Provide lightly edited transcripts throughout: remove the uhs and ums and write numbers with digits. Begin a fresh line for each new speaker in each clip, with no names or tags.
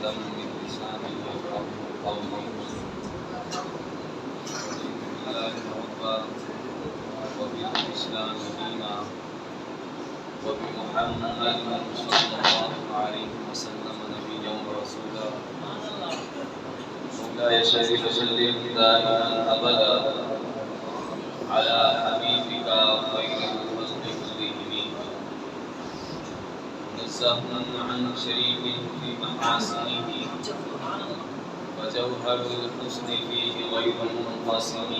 عقدة من لساني يفقهوا قولي. رضيت بالله ربا وبالإسلام دينا وبمحمد صلى الله عليه وسلم نبيا ورسولا. مولاي صل وسلم دائما أبدا على حبيبك خير الخلق كلهم منزه عن شريك في محاسنه وجوهر الحسن فيه غير منقسم.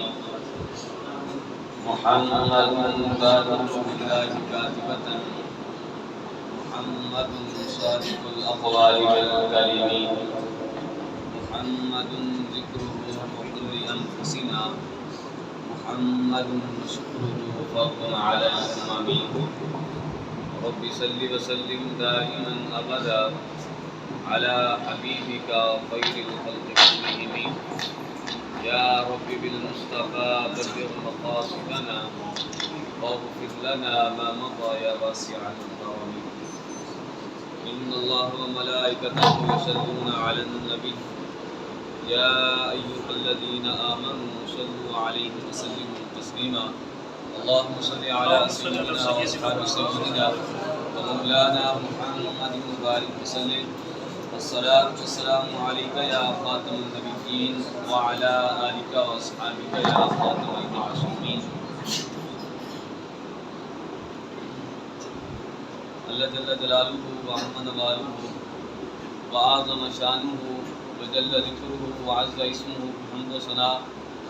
محمد كاتب بالله كاتبة محمد صادق الأقوال والكلم محمد ذكره وكل أنفسنا محمد شكره فضل على الأمم. رب صل وسلم دائما أبدا على حبيبك خير الخلق كلهم. يا رب بالمصطفى بلغ مقاصدنا واغفر لنا ما مضى يا واسع الكرم. إن الله وملائكته يصلون على النبي يا أيها الذين آمنوا صلوا عليه وسلموا تسليما. اللهم صل على سيدنا وأصحاب سيدنا ومولانا محمد وبارك وسلم. والصلاة والسلام عليك يا خاتم النبيين وعلى آلك وأصحابك يا خاتم المعصومين. اللہ جل جلالہ وعظم نوالہ وأعظم شانہ وجل ذکرہ وعز اسمہ حمد و ثنا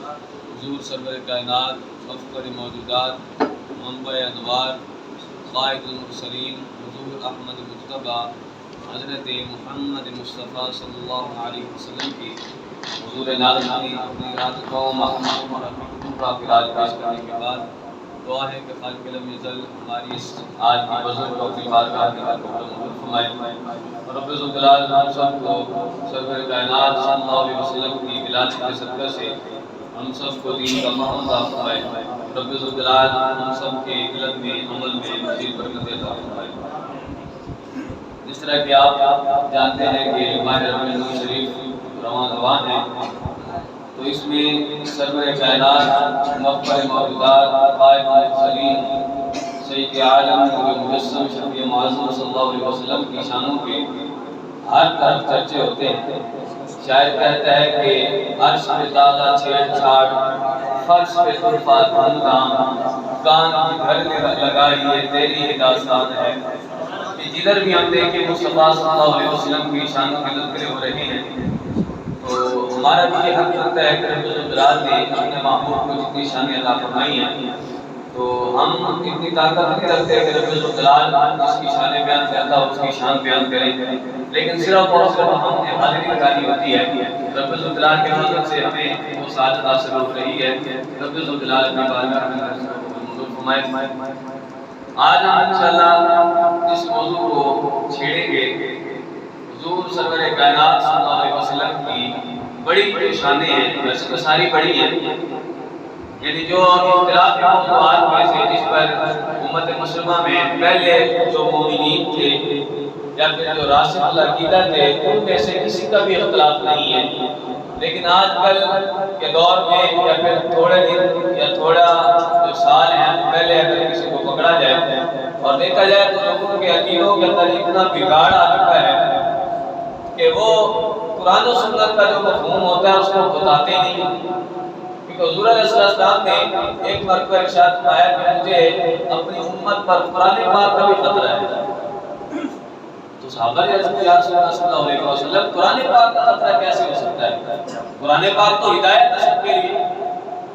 حضور سرور کائنات مفخر موجودات منبع انوار قائد المرسلین حضور احمد مجتبیٰ حضرت محمد مصطفیٰ صلی اللہ علیہ وسلم کی حضور نازل میں اپنی ارادتوں محمد اور حکم کا خراج پیش کرنے کے بعد دعا ہے کہ خالق لم یزل ہماری اس آج کی بزرگ کو اپنی بارگاہ میں قبول فرمائے اور رب ذوالجلال ہم سب کو سرور کائنات صلی اللہ علیہ وسلم کی ولادت کے صدقہ سے ہم سب کو دین کا فہم عطا فرمائے. رب ذوالجلال ہم سب کے علم میں عمل میں مزید برکت عطا فرمائے. جس طرح کہ آپ جانتے ہیں کہ ماہ ربیع الاول شریف رواں ہے تو اس میں سرور کائنات مفخر موجودات قائد المرسلین سید عالم نور مجسم شفیع معظم صلی اللہ علیہ وسلم کی شانوں کے ہر طرف چرچے ہوتے ہیں. شاید کہتا ہے کہ عرش پہ تازہ چھیڑ چھاڑ فرش پہ طرفہ دھوم دھام کان کی گھر میں لگائی یہ تیری ہی داستان ہے. کہ جدھر بھی ہم دیکھیں مصطفیٰ صلی اللہ علیہ وسلم کی شانوں کے تذکرے ہو رہے ہیں تو ہمارا بھی یہ حق بنتا ہے کہ رب ذوالجلال نے اپنے محبوب کو جتنی شانیں عطا فرمائی ہیں تو ہم اتنی طاقت نہیں رکھتے کہ رب ذوالجلال جس کی شانیں بیان کرتا ہو اس کی شان بیان کریں. لیکن صرف اور صرف ہم نے حاضری لگانی ہوتی ہے. رب ذوالجلال کے مدد سے ہمیں وہ سعادت حاصل ہو رہی ہے. رب ذوالجلال اپنی بارگاہ میں منظور فرمائے. آج ہم انشاءاللہ اس موضوع کو چھیڑیں گے. حضور سرور کائنات صلی اللہ علیہ وسلم کی بڑی شانیں ہیں. ویسے تو ساری بڑی ہیں یعنی جو اختلاف موضوعات میں سے جس پر امت مسلمہ میں پہلے جو مومنین تھے یا پھر جو راسخ العقیدہ تھے ان میں سے کسی کا بھی اختلاف نہیں ہے. لیکن آج کل کے دور میں یا پھر تھوڑے دن یا تھوڑا جو سال ہیں پہلے اگر کسی کو پکڑا جائے اور دیکھا جائے تو لوگوں کے عقیدوں کے اندر اتنا بگاڑ آ چکا ہے کہ وہ قرآن و سنت کا جو مفہوم ہوتا ہے اس کو بتاتے نہیں. کیونکہ حضور علیہ السلام نے ایک مرتبہ ارشاد فرمایا کہ مجھے اپنی امت پر قرآن پاک کا بھی خطرہ ہے. تو صحابہ نے عرض کیا صلی اللہ علیہ وسلم قرآن پاک کا خطرہ کیسے ہو سکتا ہے؟ قرآن پاک تو ہدایت ہے سب کے لیے.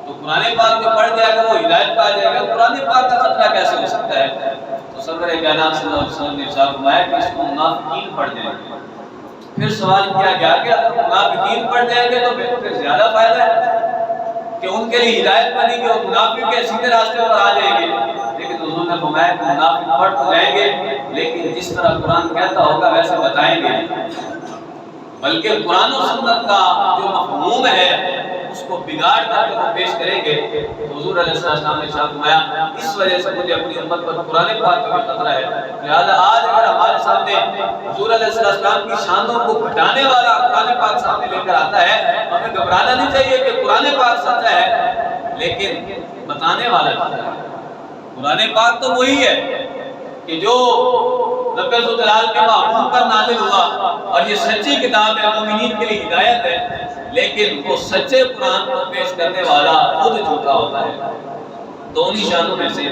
تو قرآن پاک جو پڑھ جائے گا وہ ہدایت پا جائے گا. قرآن پاک کا خطرہ کیسے ہو سکتا ہے؟ تو سرور کائنات صلی اللہ علیہ وسلم نے ارشاد فرمایا کہ اس کو منافقین پڑھ جائیں گے. پھر سوال کیا گیا کہ اگر منافقین پڑھ جائیں گے تو پھر زیادہ فائدہ ہے کہ ان کے لیے ہدایت بنے گی اور منافق کے سیدھے راستے پر آ جائیں گے. لیکن حضور نے فرمایا کہ منافق پڑھ تو جائیں گے لیکن جس طرح قرآن کہتا ہوگا ویسے بتائیں گے بلکہ قرآن و سنت کا جو مفہوم ہے اس کو بگاڑ کر کے وہ پیش کریں گے. تو حضور علیہ السلام نے ارشاد فرمایا اس وجہ سے مجھے اپنی امت پر قرآن پاک کا خطرہ ہے. لہذا آج اگر ہمارے سامنے حضور علیہ السلام کی شانوں کو گھٹانے والا قرآن پاک سامنے لے کر آتا ہے، ہمیں گھبرانا نہیں چاہیے کہ قرآن پاک سچا ہے، لیکن بتانے والا سچا ہے۔ قرآن پاک تو وہی ہے کہ جو رب الجلال کے محبوب پر نازل ہوا، اور یہ سچی کتاب ہے، مومنین کے لیے ہدایت ہے، لیکن وہ سچے قرآن کو پیش کرنے والا خود جھوٹا ہوتا ہے۔ دونوں شانوں میں سے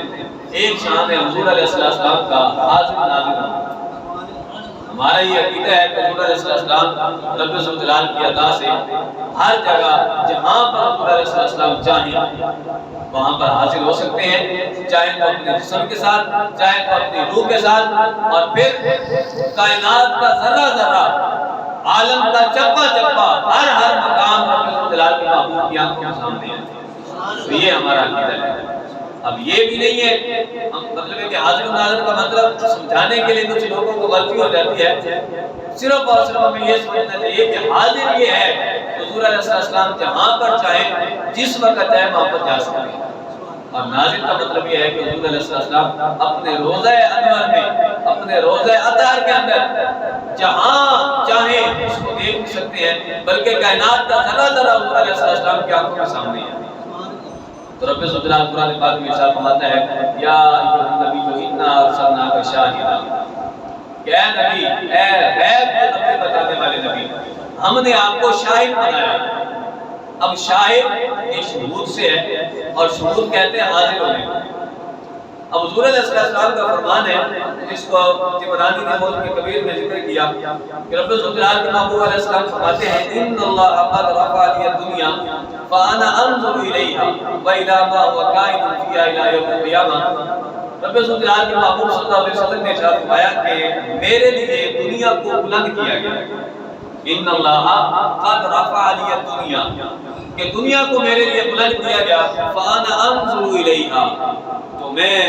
ایک شان ہے حضور علیہ السلام کا حاضر نازل ہونا۔ ہمارا یہ عقیدہ ہے کہ حضور علیہ السلام رب الجلال کی عطا سے ہر جگہ جہاں پر حضور علیہ السلام چاہیں وہاں پر حاضر ہو سکتے ہیں، چاہے تو اپنے جسم کے ساتھ، چاہے تو اپنی روح کے ساتھ، اور پھر کائنات کا ذرہ ذرہ، عالم کا چپا چپا، ہر مقام رب الجلال کے محبوب کی آنکھوں کے سامنے ہے۔ تو یہ ہمارا عقیدہ ہے۔ اب یہ بھی نہیں ہے مطلب ہے کہ حاضر و ناظر کا مطلب سمجھانے کے لیے کچھ لوگوں کو غلطی ہو جاتی ہے، صرف اور صرف ہمیں یہ سمجھنا چاہیے کہ حاضر یہ ہے حضور علیہ السلام جہاں پر چاہیں جس وقت چاہیں وہاں پر جا سکتے ہیں، اور ناظر کا مطلب یہ ہے کہ حضور علیہ السلام اپنے روضہ انور میں، اپنے روضہ اطہر کے اندر جہاں چاہیں اس کو دیکھ سکتے ہیں، بلکہ کائنات کا ذرہ ذرہ حضور علیہ السلام کی آنکھوں کے سامنے ہے۔ تو رب الجلال قرآن پاک میں ارشاد فرماتا ہے، یا ایھا النبی انا ارسلناک شاہدا، کہ اے نبی، اے غیب کو ہمیں بتانے والے نبی، ہم نے آپ کو شاہد بنایا۔ اب شاہد یہ شہود سے ہے، اور شہود کہتے ہیں حاضر ہونے۔ اب حضور علیہ السلام کا فرمان ہے جس کو طبرانی نے موجم کبیر میں ذکر کیا کہ رب الجلال کے محبوب علیہ السلام فرماتے ہیں، ان اللہ قد رفع لی الدنیا فانا انظر الیہا والی ما هو کائن فیہا الی یوم القیامہ۔ رب الجلال کے محبوب صلی اللہ علیہ وسلم نے ارشاد فرمایا کہ میرے لیے دنیا کو بلند کیا گیا، ان اللہ قد رفع لی الدنیا، کہ دنیا کو میرے لیے بلند کیا گیا، فانا انظر الیہا، تو میں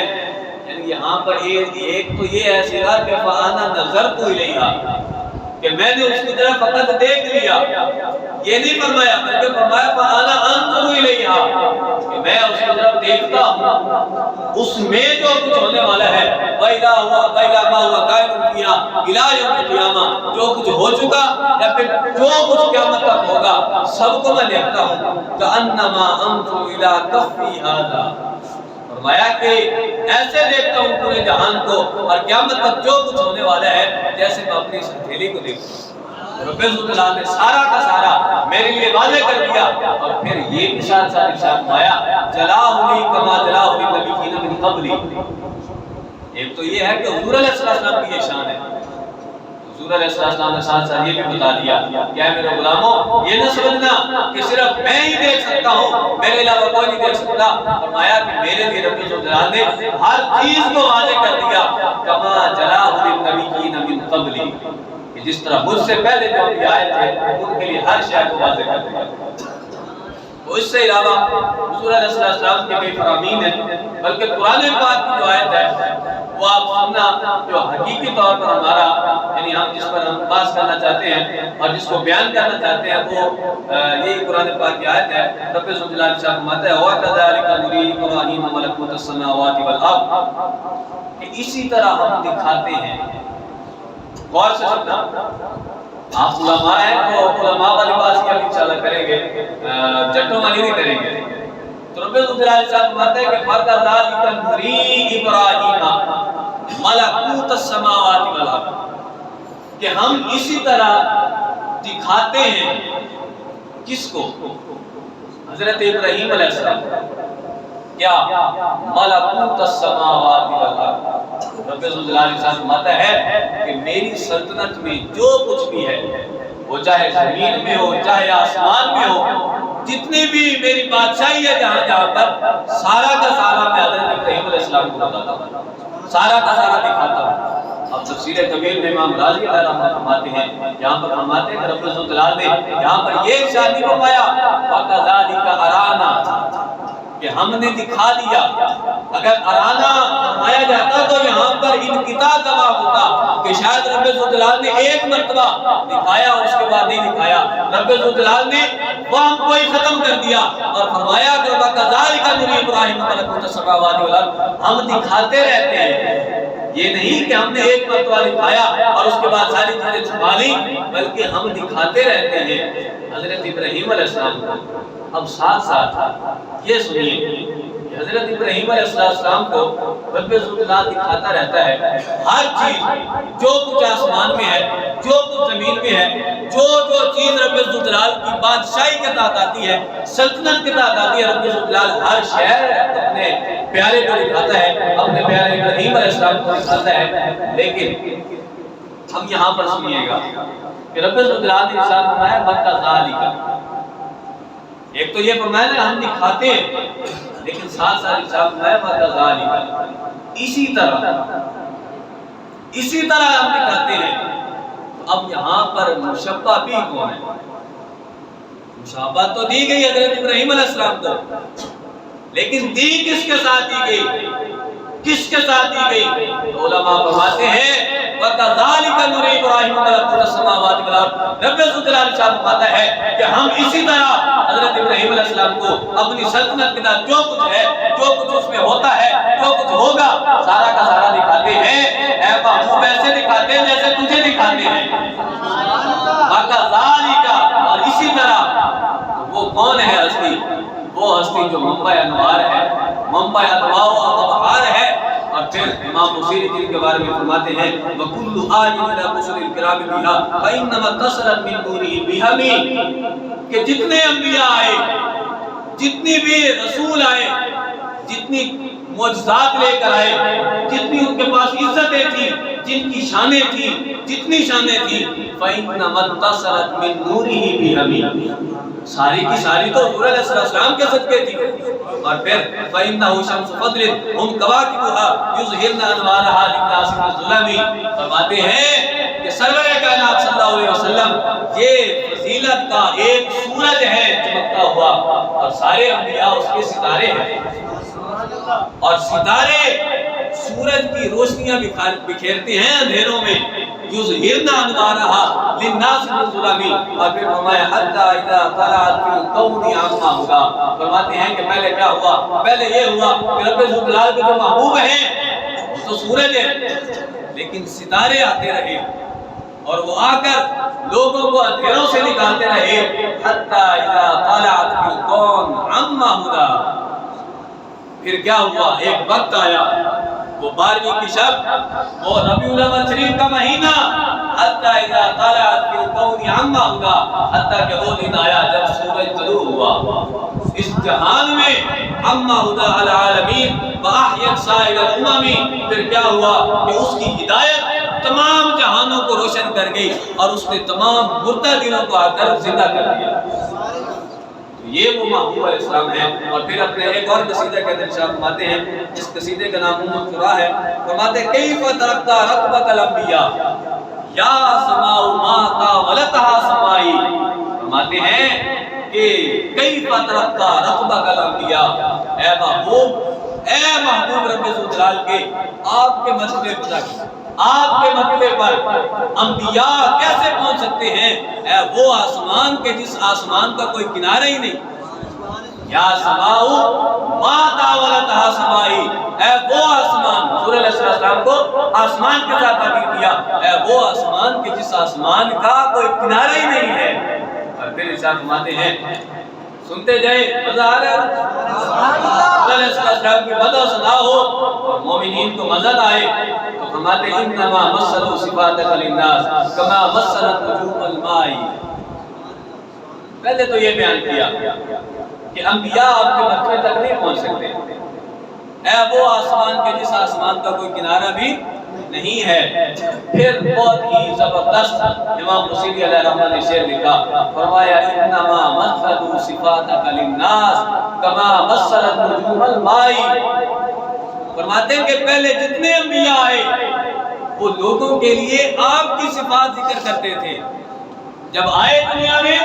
یعنی یہاں پر ایک تو یہ ہے سیدھا کہ فانا نظرت الیہا، کہ میں نے اس کی طرف فقط دیکھ لیا، یہ نہیں فرمایا بلکہ فرمایا فانا انظر الیہا، کہ میں اس کی طرف دیکھتا ہوں، اس میں جو کچھ ہونے والا ہے، وَإِلَىٰ مَا هُوَ كَائِنٌ فِيهَا إِلَىٰ يَوْمِ الْقِيَامَةِ، جو کچھ ہو چکا یا پھر جو کچھ قیامت تک ہوگا سب کو میں دیکھتا ہوں، كَأَنَّمَا أَنظُرُ إِلَىٰ كَفِّي هَٰذَا، فرمایا کہ ایسے دیکھتا ہوں پورے جہان کو اور قیامت تک جو کچھ ہونے والا ہے جیسے میں اپنی اس ہتھیلی کو دیکھتا ہوں۔ رب الجلال نے سارا کا سارا میرے لیے واضح کر دیا، اور پھر یہ بھی ساتھ ارشاد فرمایا، جلاؤنی کما جلاؤنی نبیین من قبلی۔ ایک تو یہ ہے کہ حضور علیہ السلام کی یہ شان ہے، حضور علیہ السلام نے ساتھ ساتھ یہ بھی بتا دیا کہ اے میرے غلاموں، یہ نہ سمجھنا کہ صرف میں ہی دیکھ سکتا ہوں، میرے علاوہ کوئی نہیں دیکھ سکتا۔ فرمایا کہ میرے لیے رب الجلال نے ہر چیز کو واضح کر دیا، کما جلاؤنی نبیین من قبلی، کہ جس طرح مجھ سے پہلے جو انبیاء تھے ان کے لیے ہر شے کو واضح کر دیا۔ تو اس سے علاوہ حضور علیہ السلام کے بھی فرامین ہیں، بلکہ قرآن پاک کی جو آیت ہے وہ آپ سننا جو حقیقی طور پر ہمارا یعنی ہم جس پر ہم بات کرنا چاہتے ہیں اور جس کو بیان کرنا چاہتے ہیں وہ یہی قرآن پاک کی آیت ہے۔ رب الجلال فرماتا ہے وَكَذَلِكَ نُرِي إِبْرَاهِيمَ مَلَكُوتَ السَّمَاوَاتِ وَالْأَرْضِ، کہ اسی طرح ہم دکھاتے ہیں۔ غور سے سننا، آپ علماء ہیں تو علماء والی بات کی انشاءاللہ کریں گے، جٹوں والی نہیں کریں گے۔ تو رب الجلال فرماتا ہے کہ فَكَذَلِكَ نُرِي إِبْرَاهِيمَ مَلَكُوتَ السَّمَاوَاتِ وَالْأَرْضِ، کہ ہم اسی طرح دکھاتے ہیں کس کو؟ حضرت ابراہیم علیہ السلام، کیا؟ ملکوت السماوات والارض۔ رب الجلال فرماتا ہے کہ میری سلطنت میں جو کچھ بھی ہے، وہ چاہے زمین میں ہو چاہے آسمان میں ہو، جتنی بھی میری بادشاہی ہے جہاں جہاں پر، سارا کا سارا میں حضرت ابراہیم علیہ السلام کو بتاتا ہوں، سارا کا سارا دکھاتا ہوں۔ اب تفسیر کبیر میں امام راضی علیہ رحمہ فرماتے ہیں، یہاں پر فرماتے ہیں کہ رب الجلال نے یہاں پر یہ ارشاد نہیں فرمایا وَكَذَلِكَ أَرَانَا، کہ ہم نے دکھا دیا۔ اگر ارانا فرمایا جاتا تو یہاں پر انقطاع گواہ ہوتا کہ شاید رب الجلال نے ایک مرتبہ دکھایا اور اس کے بعد نہیں دکھایا۔ رب الجلال نے وہاں کوئی ختم کر دیا اور فرمایا کہ وَكَذَلِكَ نُرِي إِبْرَاهِيمَ مَلَكُوتَ السَّمَاوَاتِ وَالْأَرْضِ، ہم دکھاتے رہتے ہیں یہ نہیں کہ ہم نے ایک مرتبہ دکھایا اور اس کے بعد ساری چیزیں چھپا لی، بلکہ ہم دکھاتے رہتے ہیں حضرت ابراہیم علیہ السلام کو۔ اب ساتھ ساتھ یہ سنیے کہ حضرت ابراہیم علیہ السلام کو رب ذوالجلال دکھاتا رہتا ہے ہر چیز، جو کچھ آسمان میں ہے، جو کچھ زمین میں ہے، جو چیز رب ذوالجلال کی بادشاہی کے تحت آتی ہے، سلطنت کے تحت آتی ہے، رب ذوالجلال ہر شہر اپنے پیارے کو دکھاتا ہے، اپنے پیارے ابراہیم علیہ السلام کو دکھاتا ہے۔ لیکن ہم یہاں پر سنیے گا کہ رب ذوالجلال نے ارشاد فرمایا وَكَذَلِكَ، ایک تو یہ فرمایا نا ہم دکھاتے ہیں، لیکن ساتھ ساتھ ارشاد فرمایا وَكَذَلِكَ، اسی طرح ہم دکھاتے ہیں۔ تو اب یہاں پر مشبہ بھی کون ہے؟ مشابہت تو دی گئی حضرت ابراہیم علیہ السلام کو، لیکن دی کس کے ساتھ دی گئی؟ کس کے ساتھ دی گئی؟ تو علماء فرماتے ہیں وَكَذَلِكَ نُرِي إِبْرَاهِيمَ مَلَكُوتَ السَّمَاوَاتِ وَالْأَرْضِ، رب ذوالجلال فرماتا ہے کہ ہم اسی طرح حضرت ابراہیم علیہ السلام کو اپنی سلطنت کے تحت جو کچھ ہے، جو کچھ اس میں ہوتا ہے، جو کچھ ہوگا، سارا کا سارا دکھاتے ہیں۔ اے محبوب ایسے دکھاتے ہیں جیسے تجھے دکھاتے ہیں۔ وَكَذَلِكَ، اور اسی طرح وہ کون ہے ہستی؟ وہ ہستی جو منبع انوار ہے، منبع انواع و ابحار ہے۔ اور پھر امام بصیری جن کے بارے میں فرماتے ہیں وَكُلُّ آیٍ إِلَى رُسُلِ الْكِرَامِ بِهَا فَإِنَّمَا اتصلت مِن نُورِهِ بِهَمِ، کہ جتنے انبیاء آئے، جتنی بھی رسول آئے، جتنی معجزات لے کر آئے، جتنی ان کے پاس عزتیں تھیں، جن کی شانیں تھیں، جتنی شانیں تھیں، فَإِنَّمَا اتصلت مِن نُورِهِ بِهَمِ، ساری کی ساری تو حضور علیہ السلام کے صدقے تھی۔ اور پھر فَإِنَّهُ شَمْسُ فَضْلٍ هُمْ كَوَاكِبُهَا يُظْهِرْنَ أَنْوَارَهَا لِلنَّاسِ فِي الظُّلَمِ، فرماتے ہیں کہ سرور کائنات صلی اللہ علیہ وسلم یہ فضیلت کا ایک سورج ہے چمکتا ہوا، اور سارے انبیاء اس کے ستارے ہیں، اور ستارے سورج کی روشنیاں بکھیرتے ہیں اندھیروں میں۔ یظہرن انوارہا للناس فی الظلم، اور پھر فرمایا حتی اذا طلعت فی الکون عما ہدا، فرماتے ہیں کہ پہلے کیا ہوا؟ پہلے یہ ہوا کہ رب ذوالجلال کے جو محبوب ہیں وہ تو سورج ہے، لیکن ستارے آتے رہے اور وہ آ کر لوگوں کو اندھیروں سے نکالتے رہے۔ حتی اذا طلعت فی الکون عما ہدا، پھر کیا ہوا؟ ایک وقت آیا، وہ 12ویں کی شب، وہ ربیع الاول شریف کا مہینہ، حتی اذا طلعت فی الکون عما ہدا، حتی کہ وہ دن آیا جب سورج طلوع ہوا اس جہان میں، عما ہدا العالمین واحیت سائر الامم، پھر کیا ہوا کہ اس کی ہدایت تمام جہانوں کو روشن کر گئی اور اس نے تمام مردہ دلوں کو آ کر زندہ کر دیا۔ یہ وہ محبوب علیہ السلام ہے۔ اور پھر اپنے ایک اور قصیدہ کے اندر ارشاد فرماتے ہیں، اس قصیدے کا نام منقرہ ہے، فرماتے ہیں کیف ترکت رتبۃ الانبیاء یا سماء ما طاولتها سمائی، فرماتے ہیں کہ کیف ترکت رتبۃ الانبیاء، اے محبوب رب ذوالجلال کے آپ کے مرتبے پر، آپ کے مرتبے پر انبیاء کیسے پہنچ سکتے ہیں؟ اے وہ آسمان کے جس آسمان کا کوئی کنارہ ہی نہیں، یا سماؤ ما طاولتها سمائی، اے وہ آسمان، حضور علیہ السلام کو آسمان کے ساتھ تعبیر کیا، اے وہ آسمان کے جس آسمان کا کوئی کنارہ ہی نہیں ہے۔ اور پھر ارشاد فرماتے ہیں، سنتے جائے مزہ آ رہا ہے، حضور علیہ السلام کی مدح سنا ہو اور مومنین کو مزہ آئے، تو فرماتے ہیں انما مثلوا صفاتک للناس کما مثلت نجوم الماء۔ پہلے تو یہ بیان کیا کہ انبیاء آپ کے مرتبے تک نہیں پہنچ سکتے، اے وہ آسمان کے جس آسمان کا کوئی کنارہ بھی نہیں ہے۔ پھر بہت ہی زبردست امام بصیری علیہ رحمہ نے شعر لکھا، فرمایا انما مثلوا صفاتک للناس کما مثلت نجوم الماء، فرماتے ہیں کہ پہلے جتنے انبیاء آئے وہ لوگوں کے لیے آپ کی صفات ذکر کرتے تھے، جب آئے دنیا میں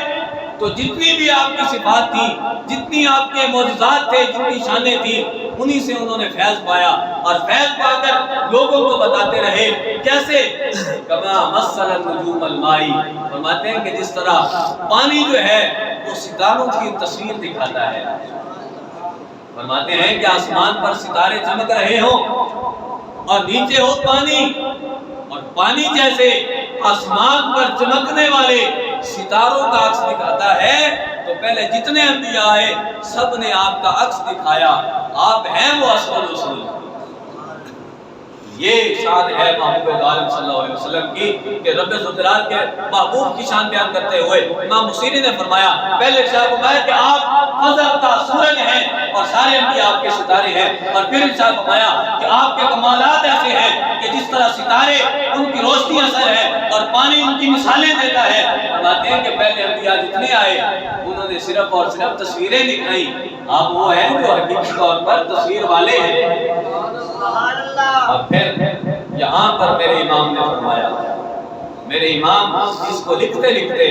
تو جتنی بھی آپ کی صفات تھی، جتنی آپ کے معجزات تھے، جتنی شانیں تھیں، انہی سے انہوں نے فیض پایا اور فیض پا کر لوگوں کو بتاتے رہے۔ کیسے؟ کما مثلت نجوم الماء، فرماتے ہیں کہ جس طرح پانی جو ہے وہ ستاروں کی تصویر دکھاتا ہے، فرماتے ہیں کہ آسمان پر ستارے چمک رہے ہوں اور نیچے ہو پانی، اور پانی جیسے آسمان پر چمکنے والے ستاروں کا عکس دکھاتا ہے، تو پہلے جتنے انبیاء آئے سب نے آپ کا عکس دکھایا، آپ ہیں وہ اصل رسول۔ یہ شان ہے محبوب عالم صلی اللہ علیہ وسلم کی کہ رب ذوالجلال کے محبوب کی شان بیان کرتے ہوئے امام بصیری نے فرمایا، پہلے ارشاد فرمایا کہ آپ فضل کا سورج ہیں اور سارے انبیاء آپ کے ستارے ہیں، اور پھر ارشاد فرمایا کہ آپ کے کمالات ایسے ہیں کہ جس طرح ستارے ان کی روشنی اثر ہے اور پانی ان کی مثالیں دیتا ہے۔ فرماتے ہیں کہ پہلے انبیاء جتنے آئے انہوں نے صرف اور صرف تصویریں دکھائی، آپ وہ ہیں جو حقیقی طور پر تصویر والے ہیں۔ اور پھر یہاں پر میرے امام نے فرمایا، میرے امام اس کو لکھتے لکھتے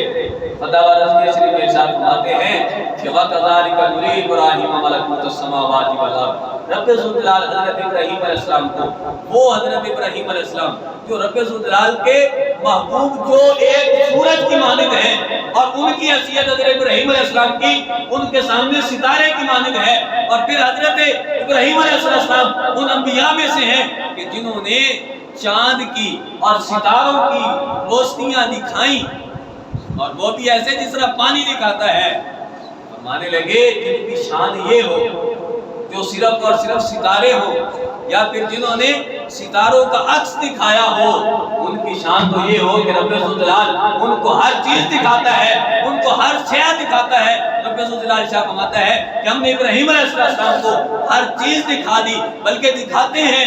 فتاوی رضویہ شریف میں ارشاد فرماتے ہیں کہ وَكَذَلِكَ نُرِي إِبْرَاهِيمَ مَلَكُوتَ السَّمَاوَاتِ وَالْأَرْضِ، رب ذوالجلال حضرت ابراہیم علیہ السلام کو، وہ حضرت ابراہیم علیہ السلام جو رب ذوالجلال کے محبوب جو ایک سورج کی مانند ہیں، اور ان کی حیثیت حضرت ابراہیم علیہ السلام کی ان کے سامنے ستارے کی مانند ہے، اور پھر حضرت ابراہیم علیہ السلام ان انبیاء میں سے ہیں کہ جنہوں نے چاند کی اور ستاروں کی روشنیاں دکھائیں، اور وہ بھی ایسے جس طرح پانی دکھاتا ہے۔ فرمانے لگے جن کی شان یہ ہو جو صرف اور صرف ستارے ہوں، یا پھر جنہوں نے ستاروں کا عکس دکھایا ہو، ان کی شان تو یہ ہو کہ رب ذوالجلال ان کو ہر چیز دکھاتا ہے، ان کو ہر شے دکھاتا ہے۔ رب ذوالجلال شاہ فرماتا ہے کہ ہم نے ابراہیم علیہ السلام کو ہر چیز دکھا دی، بلکہ دکھاتے ہیں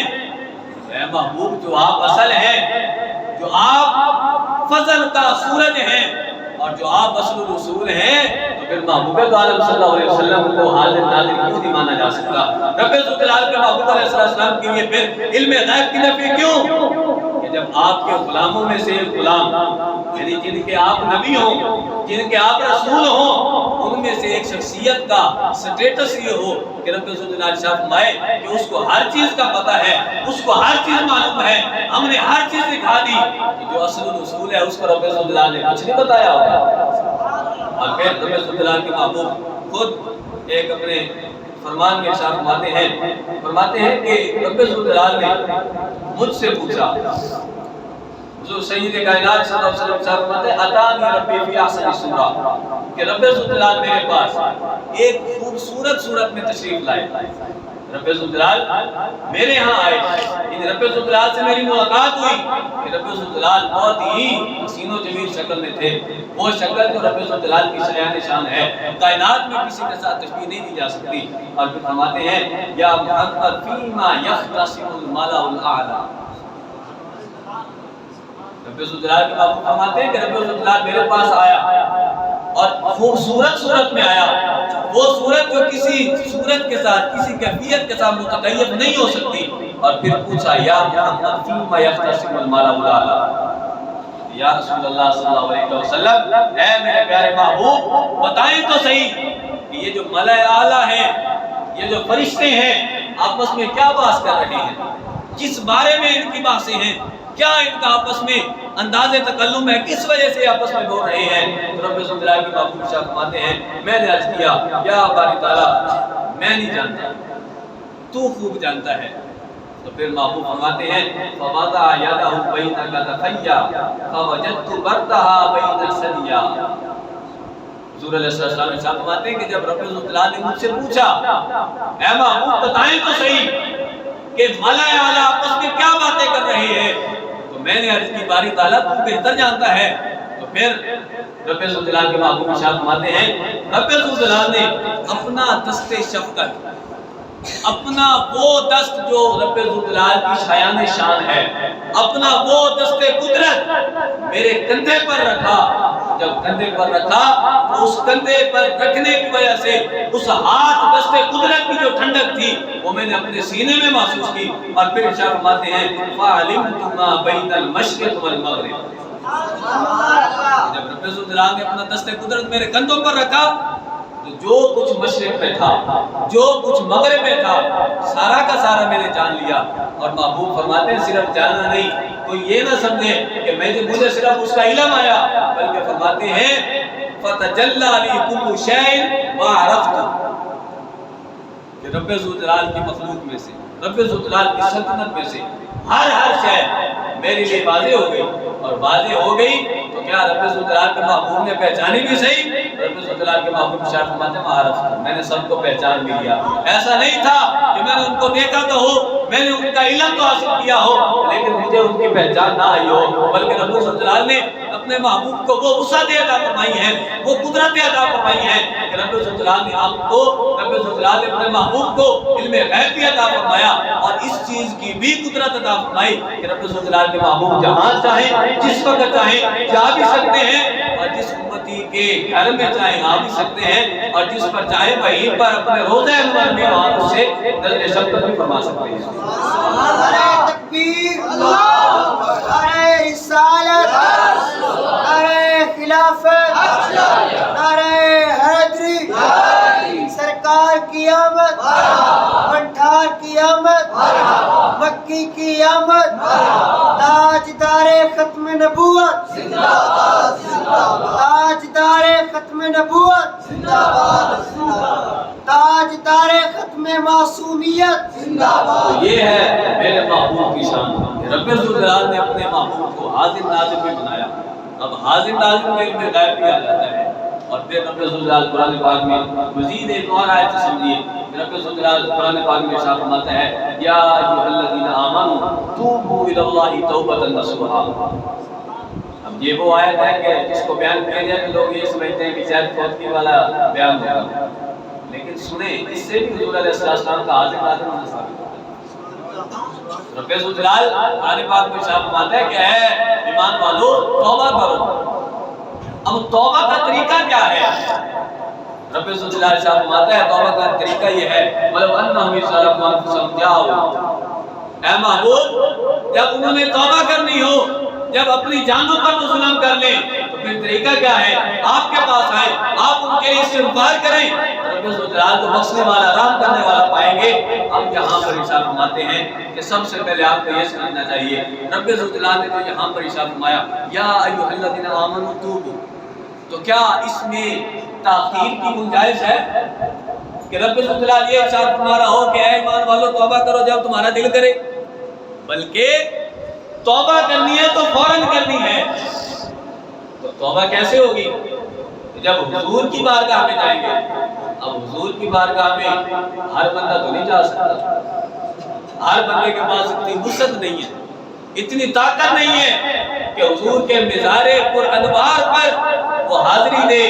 اے محبوب جو آپ اصل ہیں، جو آپ فضل کا سورج ہیں، اور جو آپ اصل رسول ہیں، تو پھر محبوب عالم صلی اللہ علیہ وسلم کو حاضر ناظر کیوں نہیں مانا جا سکتا؟ رب ذوالجلال کے محبوب علیہ السلام کے لیے پھر علم غیب کی نفی کیوں؟ کہ جب آپ کے غلاموں میں سے ایک غلام، یعنی جن کے آپ نبی ہوں، جن کے آپ رسول ہوں، ان میں سے ایک شخصیت کا سٹیٹس یہ ہو کہ رب ذوالجلال شاہ فرمائے کہ اس کو ہر چیز کا پتہ ہے، اس کو ہر چیز معلوم ہے، ہم نے ہر چیز دکھا دی، جو اصل رسول ہے اس کو رب ذوالجلال نے کچھ نہیں بتایا ہوگا۔ اور پھر رب ذوالجلال کے محبوب خود ایک اپنے فرمان میں ارشاد فرماتے ہیں کہ رب ذوالجلال نے مجھ سے پوچھا، جو سید کائنات صلی اللہ علیہ وسلم فرماتے ہیں اتانی ربی فی احسن صورہ، کہ رب ذوالجلال میرے پاس ایک خوبصورت صورت میں تشریف لائے، رب ذوالجلال میرے ہاں آئے، یعنی رب ذوالجلال سے میری ملاقات ہوئی کہ رب ذوالجلال بہت ہی حسین و جمیل شکل میں تھے، وہ شکل جو رب ذوالجلال کی شایان شان ہے، کائنات میں کسی کے ساتھ تشبیہ نہیں دی جا سکتی۔ اور پھر فرماتے ہیں یا محمد فیما یختصم الملأ الاعلی، رب ذوالجلال کے محبوب فرماتے ہیں کہ رب ذوالجلال میرے پاس آیا اور خوبصورت صورت میں آیا، وہ صورت جو کسی صورت کے ساتھ کسی کیفیت کے ساتھ متکیف نہیں ہو سکتی، اور پھر پوچھا یا محمد فیما یختصم الملأ الاعلی، یا رسول اللہ صلی اللہ علیہ وسلم اے میرے پیارے محبوب بتائیں تو صحیح کہ یہ جو ملأ اعلیٰ ہیں، یہ جو فرشتے ہیں، آپس میں کیا بحث کر رہے ہیں، کس بارے میں ان کی بحثیں ہیں، کیا ان کا آپس میں انداز تکلم ہے، کس وجہ سے آپس میں بول رہے ہیں؟ تو رب ذوالجلال کے محبوب شاہ فرماتے ہیں میں نے عرض کیا یا باری تعالیٰ میں نہیں جانتا، تو خوب جانتا ہے۔ تو پھر محبوب فرماتے ہیں فَوَضَعَ يَدَهُ بَيْنَ كَتَفَيَّ فَوَجَدْتُ بَرْدَهَا بَيْنَ ثَدِيَّ، حضور علیہ السلام نے فرماتے ہیں کہ جب رب ذوالجلال نے مجھ سے پوچھا اے محبوب بتائیں تو صحیح کہ ملأ اعلیٰ آپس میں کیا باتیں کر رہے ہیں، تو میں نے عرض کی باری تعالیٰ تو بہتر جانتا ہے۔ تو پھر رب ذوالجلال کے محبوب ارشاد فرماتے ہیں رب ذوالجلال نے اپنا دست شفقت، اپنا وہ دست جو رب ذوالجلال کی شایان شان ہے، اپنا وہ دست قدرت میرے کندھے پر رکھا، جب کندھے پر رکھا تو اس کندھے پر رکھنے کی وجہ سے اس ہاتھ دست قدرت کی جو ٹھنڈک تھی وہ میں نے اپنے سینے میں محسوس کی۔ اور پھر ارشاد فرماتے ہیں فَعَلِمْتُ مَا بَيْنَ الْمَشْرِقِ وَالْمَغْرِبِ، جب رب ذوالجلال نے اپنا دست قدرت میرے کندھوں پر رکھا تو جو کچھ مشرق میں تھا، جو کچھ مغرب میں تھا، سارا کا سارا میں نے جان لیا۔ اور محبوب فرماتے ہیں صرف جاننا نہیں، کوئی یہ نہ سمجھے کہ مجھے صرف اس کا علم آیا، بلکہ فرماتے ہیں فَتَجَلَّى لِي كُلُّ شَيْءٍ وَعَرَفْتُ، کہ رب ذوالجلال کی مخلوق میں سے، رب ذوالجلال کی سلطنت میں سے ہر شے میرے لیے واضح ہو گئی، اور واضح ہو گئی تو کیا رب الجلال کے محبوب نے پہچانی بھی صحیح؟ رب الجلال کے محبوب ارشاد فرماتے ہیں مہارت، میں نے سب کو پہچان بھی لیا۔ ایسا نہیں تھا کہ میں نے ان کو دیکھا تو ہو، میں نے ان کا علم تو حاصل کیا ہو، لیکن مجھے ان کی پہچان نہ آئی ہو، بلکہ رب الجلال نے اپنے محبوب کو وہ وسعت عطا فرمائی ہے، وہ قدرت عطا فرمائی ہے کہ رب الجلال نے آپ کو، رب الجلال نے اپنے محبوب کو علم غیب بھی عطا فرمایا، اور اس چیز کی بھی قدرت عطا فرمائی کہ رب الجلال کے محبوب جہاں چاہیں جس وقت چاہیں جا بھی سکتے ہیں، اور جس امتی کے گھر میں چاہیں آ بھی سکتے ہیں، اور جس پر چاہیں وہیں پر اپنے روضہ انور میں وہاں اس سے نظر شفقت بھی فرما سکتے ہیں۔
نعرہ تکبیر، نعرہ رسالت، نعرہ خلافت، نعرہ حیدری، سرکار کی آمد، بنٹھار کی آمد، مکی کی آمد، تاجدار ختم نبوت، تاجدار ختم نبوت، تاجدار ختم معصومیت۔
یہ ہے میرے محبوب کی شان کہ رب الجلال نے اپنے محبوب کو حاضر ناظر بھی بنایا۔ اب حاضر ناظر میں علم غیب بھی آ جاتا ہے، اور پھر رب الجلال قرآن پاک میں مزید ایک اور آیت سمجھیے، رب الجلال قرآن پاک میں ارشاد فرماتا ہے یا ایھا الذین آمنوا توبوا الی اللہ توبۃ نصوحا۔ اب یہ وہ آیت ہے کہ جس کو بیان کیا جائے تو لوگ یہ سمجھتے ہیں کہ شاید فوتگی والا بیان ہوگا، لیکن سنیں اس سے بھی حضور علیہ السلام کا حاضر ناظر ہونا ثابت ہوتا ہے۔ رب الجلال قرآن پاک میں ارشاد فرماتا ہے کہ اے ایمان والو توبہ کرو۔ اب توبہ کا طریقہ کیا ہے؟ رب الجلال ارشاد فرماتا ہے توبہ کا طریقہ یہ ہے وَلَوْ أَنَّهُمْ إِذْ ظَلَمُوا أَنفُسَهُمْ جَاءُوكَ، اے محبوب جب انہوں نے توبہ کرنی ہو، جب اپنی جانوں پر وہ ظلم کر لیں تو پھر طریقہ کیا ہے؟ آپ کے پاس آئیں، آپ ان کے لیے استغفار کریں، رب الجلال کو بخشنے والا، رحم کرنے والا پائیں گے۔ اب یہاں پر ارشاد فرماتے ہیں کہ سب سے پہلے آپ کو یہ سمجھنا چاہیے رب الجلال نے تو یہاں پر ارشاد فرمایا یا ایھا الذین آمنوا توبوا، تو کیا اس میں تاخیر کی گنجائش ہے کہ رب الجلال یہ ارشاد فرما رہا ہو کہ اے ایمان والو توبہ کرو جب تمہارا دل کرے؟ بلکہ توبہ کرنی ہے تو فوراً کرنی ہے۔ تو توبہ کیسے ہوگی؟ جب حضور کی بارگاہ میں جائیں گے۔ اب حضور کی بارگاہ میں ہر بندہ تو نہیں جا سکتا، ہر بندے کے پاس اتنی وسعت نہیں ہے، اتنی طاقت نہیں ہے کہ حضور کے مزار پر انوار پر وہ حاضری دے۔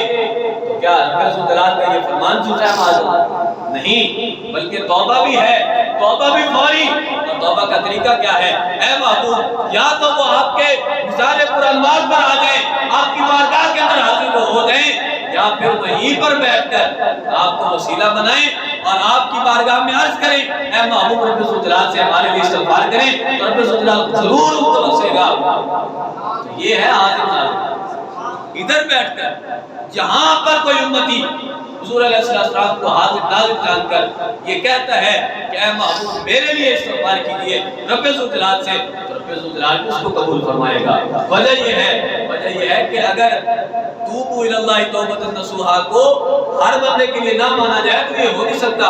تو کیا رب الجلال کا یہ فرمان جھوٹا ہے معلوم نہیں، بلکہ توبہ بھی ہے، توبہ بھی فوری۔ اور توبہ کا طریقہ کیا ہے؟ اے محبوب یا تو وہ آپ کے مزار پر انوار پر آ جائیں، آپ کی بارگاہ کے اندر حاضر ہو جائیں، یا پھر وہیں پر بیٹھ کر آپ کو وسیلہ بنائیں اور آپ کی بارگاہ میں عرض کریں اے محبوب رب الجلال سے ہمارے لیے استغفار کریں، تو رب الجلال ضرور ان کو بخشے گا۔ تو یہ ہے حاضر ناظر، ادھر بیٹھ کر جہاں پر کوئی امتی حضور علیہ السلام کو حاضر ناظر جان کر یہ کہتا ہے کہ اے محبوب میرے لیے استغفار کیجئے رب الجلال سے، تو رب الجلال اس کو قبول فرمائے گا۔ وجہ یہ ہے کہ اگر توبوا الی اللہ توبۃ نصوحا کو ہر بندے کے لیے نہ مانا جائے تو یہ ہو نہیں سکتا،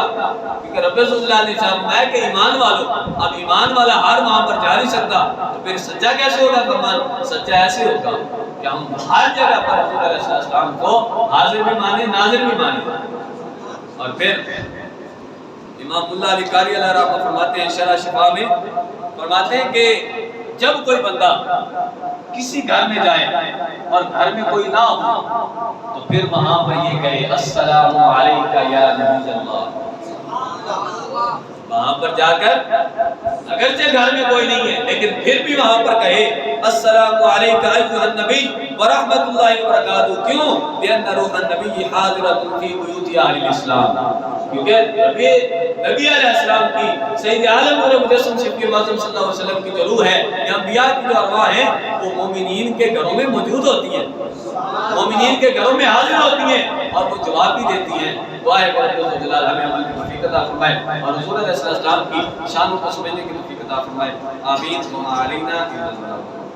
کیونکہ رب الجلال نے فرمایا کہ ایمان والو، اب ایمان والا ہر وہاں پر جا نہیں سکتا، تو پھر سچا کیسے ہوگا فرمان؟ سچا ایسے ہوگا کہ ہم ہر جگہ پر رسول علیہ السلام کو حاضر بھی مانے، ناظر بھی مانے۔ اور پھر امام اللہ علی قاری علیہ رحمہ فرماتے ہیں شرح شفا میں، فرماتے ہیں کہ جب کوئی بندہ کسی گھر میں جائے اور گھر میں کوئی نہ ہو تو پھر وہاں پر یہ کہے السلام علیکہ یا نبی اللہ۔ وہاں پر جا کر اگرچہ گھر میں کوئی نہیں ہے لیکن پھر بھی وہاں پر کہے السلام علیکہ ایھا النبی ورحمۃ اللہ وبرکاتہ۔ کیوں؟ لأن روح النبی حاضرۃ فی بیوت اہل الاسلام، کیونکہ نبی علیہ السلام کی سید عالم اور مجسم شفیع معظم صلی اللہ علیہ وسلم کی جو روح ہے، یہ انبیاء کی جو ارواح ہیں وہ مومنین کے گھروں میں موجود ہوتی ہیں، مومنین کے گھروں میں حاضر ہوتی ہیں اور وہ جواب بھی دیتی ہیں۔ دعا ہے کہ رب الجلال ہمیں عمل کی توفیق عطا فرمائے اور رسول اللہ صلی اللہ علیہ وسلم کی شان کو سمجھنے کی توفیق عطا فرمائے۔ آمین۔ وما علینا الا البلاغ۔